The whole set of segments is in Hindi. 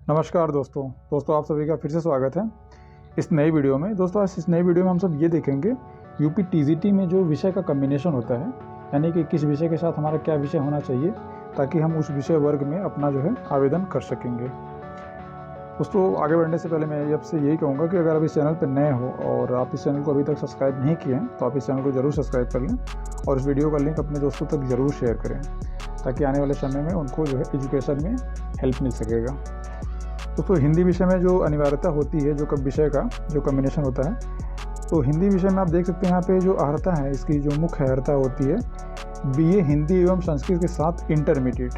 नमस्कार दोस्तों आप सभी का फिर से स्वागत है इस नई वीडियो में। दोस्तों आज इस नई वीडियो में हम सब ये देखेंगे यूपी टीजीटी में जो विषय का कम्बिनेशन होता है, यानी कि किस विषय के साथ हमारा क्या विषय होना चाहिए ताकि हम उस विषय वर्ग में अपना जो है आवेदन कर सकेंगे। दोस्तों आगे बढ़ने से पहले मैं आपसे यही कहूँगा कि अगर आप इस चैनल पर नए हो और आप इस चैनल को अभी तक सब्सक्राइब नहीं किए हैं तो आप इस चैनल को ज़रूर सब्सक्राइब कर लें और इस वीडियो का लिंक अपने दोस्तों तक ज़रूर शेयर करें ताकि आने वाले समय में उनको जो है एजुकेशन में हेल्प मिल सकेगा। दोस्तों हिंदी विषय में जो अनिवार्यता होती है, जो विषय का जो कम्बिनेशन होता है, तो हिंदी विषय में आप देख सकते हैं यहाँ पे जो अर्हता है, इसकी जो मुख्य अर्हता होती है बीए हिंदी एवं संस्कृत के साथ इंटरमीडिएट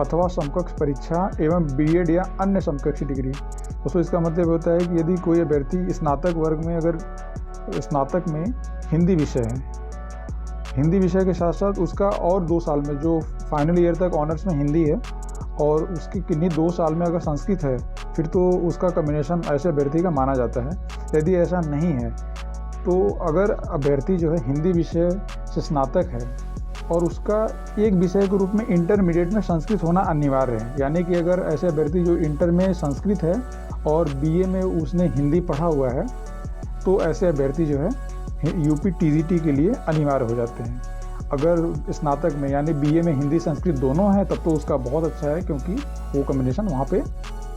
अथवा समकक्ष परीक्षा एवं बीएड या अन्य समकक्ष डिग्री। दोस्तों इसका मतलब होता है कि यदि कोई अभ्यर्थी स्नातक वर्ग में अगर स्नातक में हिंदी विषय है, हिंदी विषय के साथ साथ उसका और 2 साल में जो फाइनल ईयर तक ऑनर्स में हिंदी है और उसकी किन्हीं 2 साल में अगर संस्कृत है, फिर तो उसका कम्बिनेशन ऐसे अभ्यर्थी का माना जाता है। यदि ऐसा नहीं है तो अगर अभ्यर्थी जो है हिंदी विषय से स्नातक है और उसका एक विषय के रूप में इंटरमीडिएट में संस्कृत होना अनिवार्य है, यानी कि अगर ऐसे अभ्यर्थी जो इंटर में संस्कृत है और बीए में उसने हिंदी पढ़ा हुआ है तो ऐसे अभ्यर्थी जो है यूपी टीजीटी के लिए अनिवार्य हो जाते हैं। अगर स्नातक में यानी बीए में हिंदी संस्कृत दोनों है तब तो उसका बहुत अच्छा है, क्योंकि वो कम्बिनेशन वहाँ पे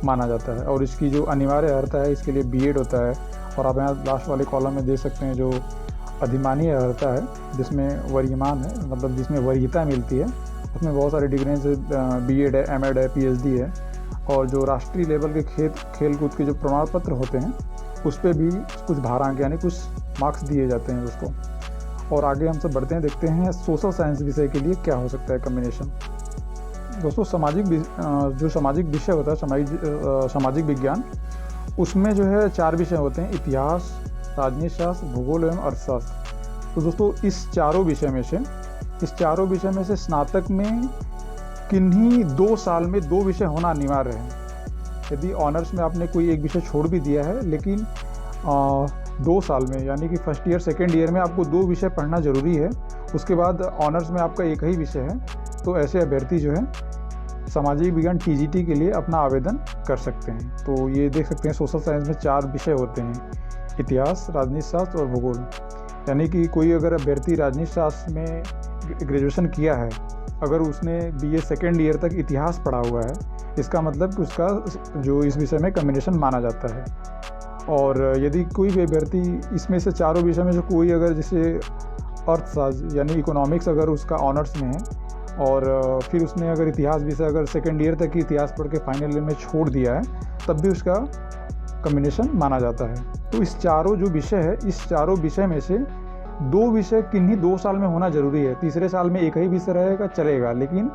माना जाता है। और इसकी जो अनिवार्य अर्हता है इसके लिए बीएड होता है। और आप यहाँ लास्ट वाले कॉलम में देख सकते हैं जो अधिमानीय अर्हता है जिसमें वरीयमान है, मतलब जिसमें वरीयता मिलती है, उसमें बहुत सारी डिग्री जैसे बीएड है, एमएड है, पीएचडी है। और जो राष्ट्रीय लेवल के खेल कूद के जो प्रमाण पत्र होते हैं उस पर भी कुछ भारांक यानी कुछ मार्क्स दिए जाते हैं दोस्तों। और आगे हम सब बढ़ते हैं, देखते हैं सोशल साइंस विषय के लिए क्या हो सकता है कम्बिनेशन। दोस्तों जो सामाजिक विषय होता है, सामाजिक विज्ञान, उसमें जो है 4 विषय होते हैं: इतिहास, राजनीति शास्त्र, भूगोल एवं अर्थशास्त्र। तो दोस्तों इस चारों विषय में से स्नातक में किन्हीं 2 साल में 2 विषय होना अनिवार्य है। यदि ऑनर्स में आपने कोई एक विषय छोड़ भी दिया है लेकिन 2 साल में यानी कि फर्स्ट ईयर सेकेंड ईयर में आपको 2 विषय पढ़ना ज़रूरी है, उसके बाद ऑनर्स में आपका एक ही विषय है, तो ऐसे अभ्यर्थी जो है सामाजिक विज्ञान टीजीटी के लिए अपना आवेदन कर सकते हैं। तो ये देख सकते हैं सोशल साइंस में 4 विषय होते हैं: इतिहास, राजनीति शास्त्र और भूगोल। यानी कि कोई अगर अभ्यर्थी राजनीति शास्त्र में ग्रेजुएशन किया है, अगर उसने बीए सेकेंड ईयर तक इतिहास पढ़ा हुआ है, इसका मतलब कि उसका जो इस विषय में कम्बिनेशन माना जाता है। और यदि कोई भी अभ्यर्थी इसमें से चारों विषय में से कोई अगर जैसे अर्थशास्त्र यानी इकोनॉमिक्स अगर उसका ऑनर्स में है और फिर उसने अगर इतिहास विषय अगर सेकेंड ईयर तक ही इतिहास पढ़ के फाइनल ईयर में छोड़ दिया है, तब भी उसका कम्बिनेशन माना जाता है। तो इस चारों जो विषय है, इस चारों विषय में से 2 विषय किन्हीं 2 साल में होना ज़रूरी है। तीसरे साल में एक ही विषय रहेगा चलेगा, लेकिन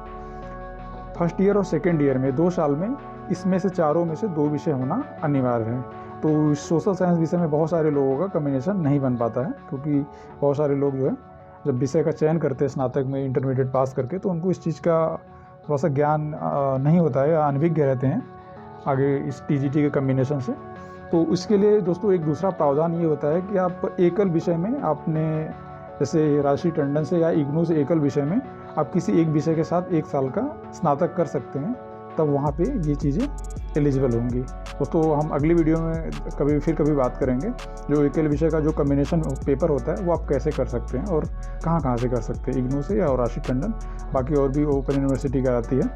फर्स्ट ईयर और सेकेंड ईयर में 2 साल में इसमें से चारों में से 2 विषय होना अनिवार्य है। तो सोशल साइंस विषय में बहुत सारे लोगों का कम्बिनेशन नहीं बन पाता है, क्योंकि बहुत सारे लोग जो है जब विषय का चयन करते हैं स्नातक में इंटरमीडिएट पास करके, तो उनको इस चीज़ का थोड़ा सा ज्ञान नहीं होता है या अनभिज्ञ रहते हैं आगे इस टीजीटी के कम्बिनेशन से। तो इसके लिए दोस्तों एक दूसरा प्रावधान ये होता है कि आप एकल विषय में आपने जैसे राशि टंडन से या इग्नू से एकल विषय में आप किसी एक विषय के साथ 1 साल का स्नातक कर सकते हैं, तब वहाँ पे ये चीज़ें एलिजिबल होंगी। दोस्तों हम अगली वीडियो में कभी बात करेंगे जो एकल विषय का जो कम्बिनेशन पेपर होता है वो आप कैसे कर सकते हैं और कहाँ से कर सकते हैं, इग्नू से या राशि टंडन, बाकी और भी ओपन यूनिवर्सिटी का आती है।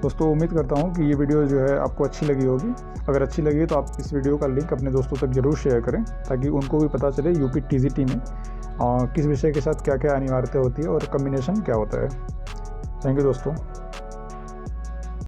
दोस्तों उम्मीद करता हूँ कि ये वीडियो जो है आपको अच्छी लगी होगी। अगर अच्छी लगी तो आप इस वीडियो का लिंक अपने दोस्तों तक ज़रूर शेयर करें ताकि उनको भी पता चले यूपी टीजीटी में किस विषय के साथ क्या क्या अनिवार्यता होती है और कम्बिनेशन क्या होता है। थैंक यू दोस्तों।